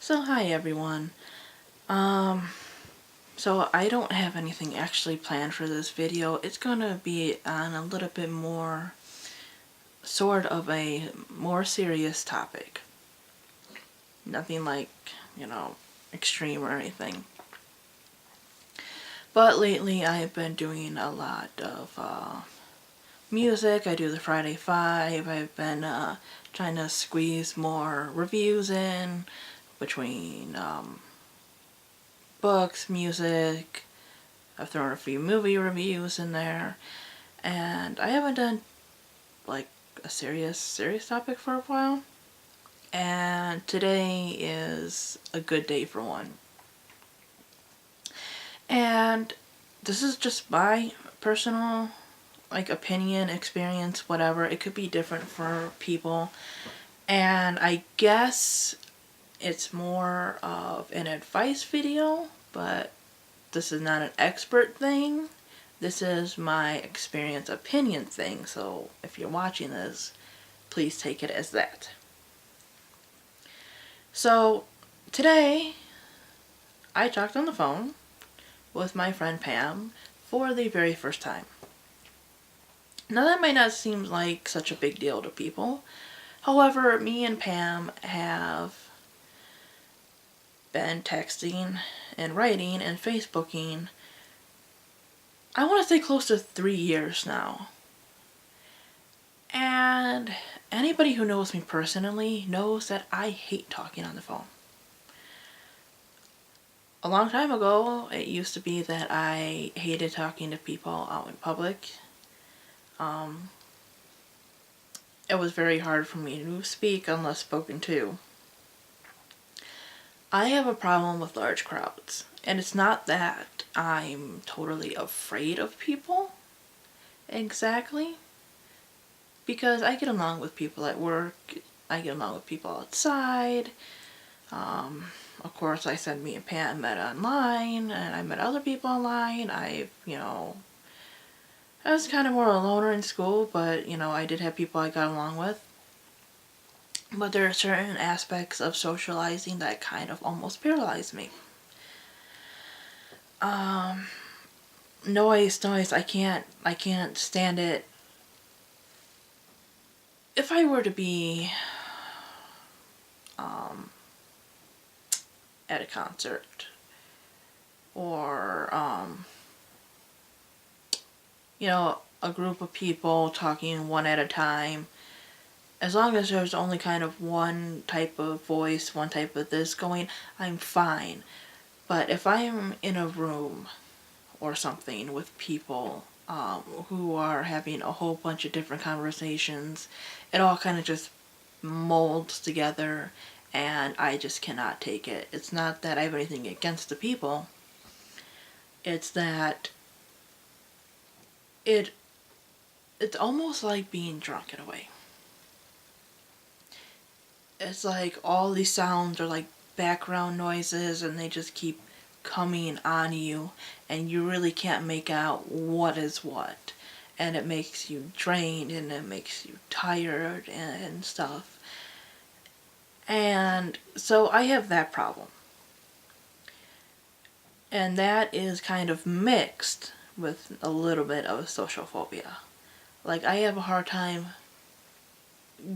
So hi everyone. Um, so I don't have anything actually planned for this video. It's gonna be on a little bit more, sort of a more serious topic. Nothing like, extreme or anything. But lately I've been doing a lot of music. I do the Friday 5. I've been trying to squeeze more reviews in between books, music. I've thrown a few movie reviews in there, and I haven't done like a serious topic for a while, and today is a good day for one. And this is just my personal opinion, experience, whatever. It could be different for people, and I guess it's more of an advice video, but this is not an expert thing. This is my experience opinion thing, so if you're watching this, please take it as that. So today I talked on the phone with my friend Pam for the very first time. Now that might not seem like such a big deal to people. However, me and Pam have been texting and writing and Facebooking, I want to say close to 3 years now. And anybody who knows me personally knows that I hate talking on the phone. A long time ago, it used to be that I hated talking to people out in public. It was very hard for me to speak unless spoken to. I have a problem with large crowds, and it's not that I'm totally afraid of people, exactly, because I get along with people at work, I get along with people outside. Of course, I said me and Pam met online, and I met other people online. I was kind of more a loner in school, but, I did have people I got along with. But there are certain aspects of socializing that kind of almost paralyze me. Noise, I can't stand it. If I were to be at a concert or a group of people talking one at a time, as long as there's only kind of one type of voice, one type of this going, I'm fine. But if I'm in a room or something with people who are having a whole bunch of different conversations, it all kind of just molds together, and I just cannot take it. It's not that I have anything against the people. It's that it's almost like being drunk in a way. It's like all these sounds are like background noises, and they just keep coming on you, and you really can't make out what is what, and it makes you drained, and it makes you tired and stuff. And so I have that problem, and that is kind of mixed with a little bit of social phobia. Like, I have a hard time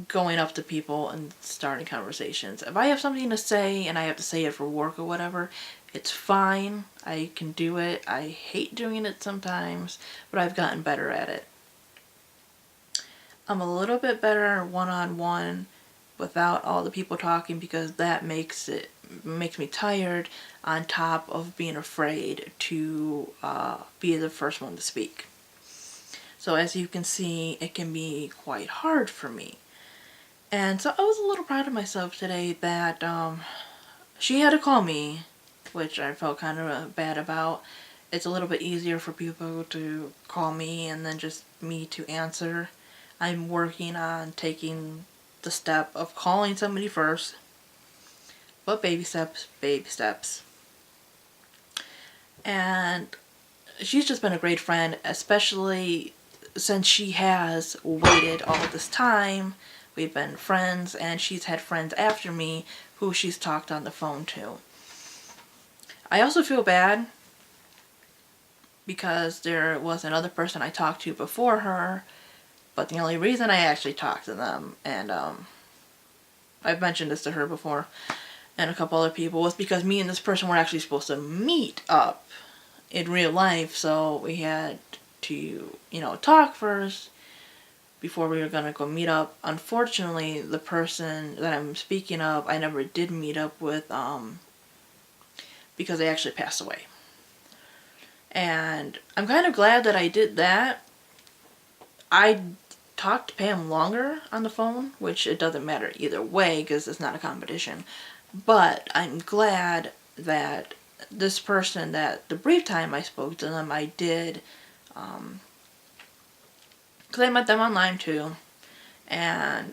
going up to people and starting conversations. If I have something to say and I have to say it for work or whatever, it's fine. I can do it. I hate doing it sometimes, but I've gotten better at it. I'm a little bit better one-on-one without all the people talking, because that makes me tired, on top of being afraid to be the first one to speak. So as you can see, it can be quite hard for me. And so I was a little proud of myself today that she had to call me, which I felt kind of bad about. It's a little bit easier for people to call me and then just me to answer. I'm working on taking the step of calling somebody first, but baby steps, baby steps. And she's just been a great friend, especially since she has waited all this time. We've been friends, and she's had friends after me who she's talked on the phone to. I also feel bad because there was another person I talked to before her, but the only reason I actually talked to them, and I've mentioned this to her before, and a couple other people, was because me and this person were actually supposed to meet up in real life, so we had to, talk first before we were gonna go meet up. Unfortunately, the person that I'm speaking of, I never did meet up with, because they actually passed away. And I'm kind of glad that I did that. I talked to Pam longer on the phone, which it doesn't matter either way because it's not a competition. But I'm glad that this person, that the brief time I spoke to them, I did, because I met them online too. And,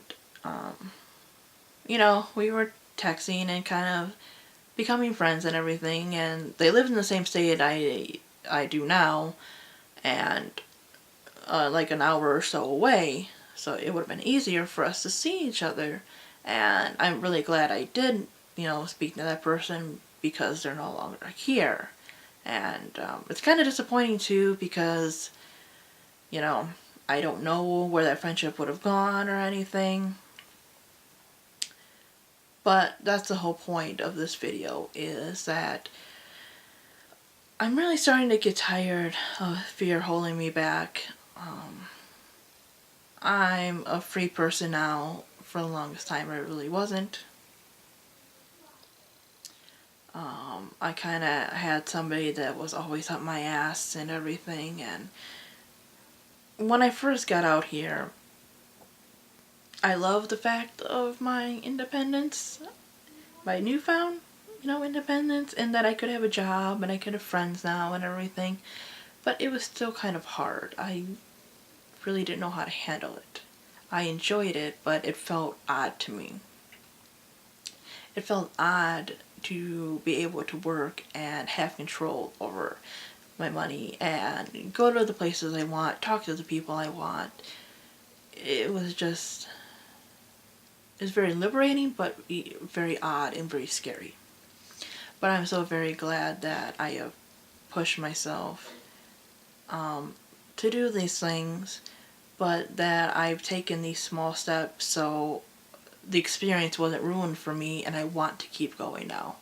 we were texting and kind of becoming friends and everything. And they lived in the same state I do now, and like an hour or so away, so it would have been easier for us to see each other. And I'm really glad I did, speak to that person, because they're no longer here. And it's kind of disappointing too, because, I don't know where that friendship would have gone or anything. But that's the whole point of this video, is that I'm really starting to get tired of fear holding me back. I'm a free person now. For the longest time, I really wasn't. I kind of had somebody that was always up my ass and everything. And when I first got out here, I loved the fact of my independence, my newfound, independence, and that I could have a job and I could have friends now and everything. But it was still kind of hard. I really didn't know how to handle it. I enjoyed it, but it felt odd to me. It felt odd to be able to work and have control over my money and go to the places I want, talk to the people I want. It was very liberating, but very odd and very scary. But I'm so very glad that I have pushed myself to do these things, but that I've taken these small steps so the experience wasn't ruined for me, and I want to keep going now.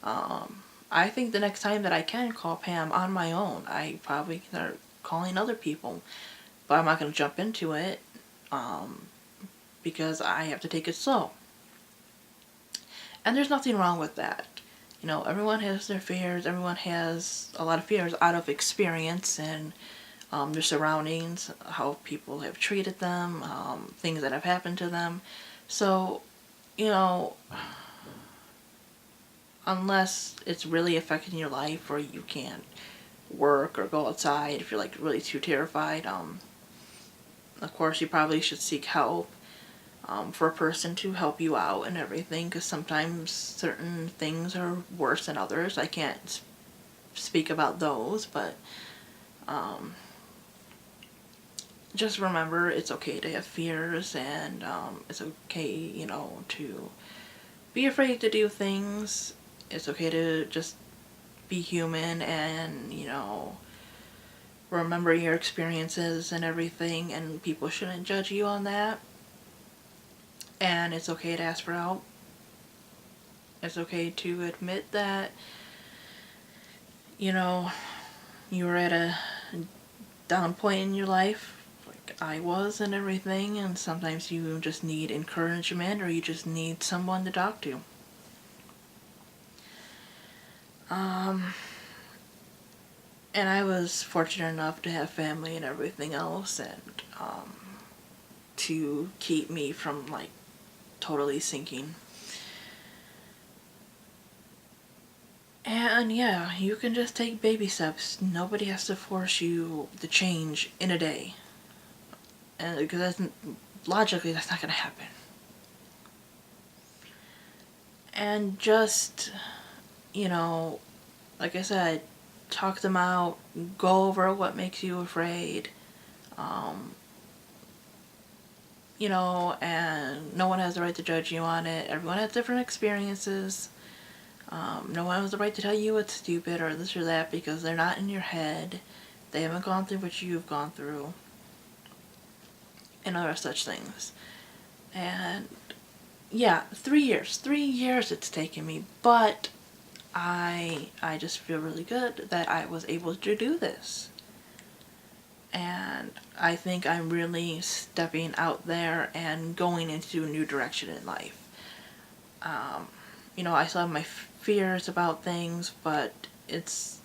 I think the next time that I can call Pam on my own, I probably start calling other people, but I'm not going to jump into it because I have to take it slow. And there's nothing wrong with that. Everyone has their fears. Everyone has a lot of fears out of experience and their surroundings, how people have treated them, things that have happened to them. So, unless it's really affecting your life or you can't work or go outside, if you're like really too terrified, of course you probably should seek help for a person to help you out and everything, because sometimes certain things are worse than others. I can't speak about those, but just remember, it's okay to have fears, and it's okay, to be afraid to do things. It's okay to just be human and, remember your experiences and everything, and people shouldn't judge you on that. And it's okay to ask for help. It's okay to admit that, you were at a down point in your life, like I was and everything, and sometimes you just need encouragement or you just need someone to talk to. And I was fortunate enough to have family and everything else, and to keep me from like totally sinking. And yeah, you can just take baby steps. Nobody has to force you to change in a day. And because logically that's not going to happen. And just, like I said, talk them out, go over what makes you afraid. and no one has the right to judge you on it. Everyone has different experiences. No one has the right to tell you it's stupid or this or that because they're not in your head. They haven't gone through what you've gone through, and other such things. And yeah, 3 years. 3 years it's taken me, but I just feel really good that I was able to do this. And I think I'm really stepping out there and going into a new direction in life. I still have my fears about things, but it's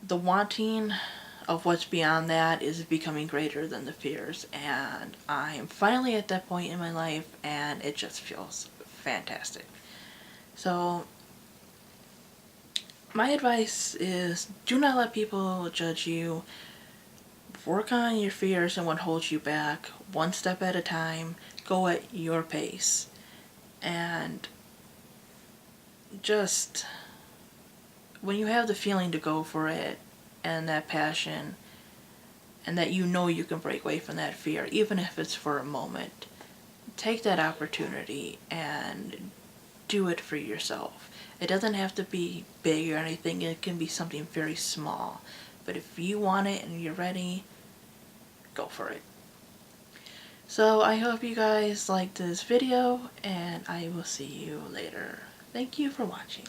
the wanting of what's beyond that is becoming greater than the fears. And I am finally at that point in my life, and it just feels fantastic. So my advice is do not let people judge you. Work on your fears and what holds you back, one step at a time. Go at your pace. And just, when you have the feeling to go for it, and that passion, and that you can break away from that fear, even if it's for a moment, take that opportunity and do it for yourself. It doesn't have to be big or anything. It can be something very small. But if you want it and you're ready, go for it. So I hope you guys liked this video, and I will see you later. Thank you for watching.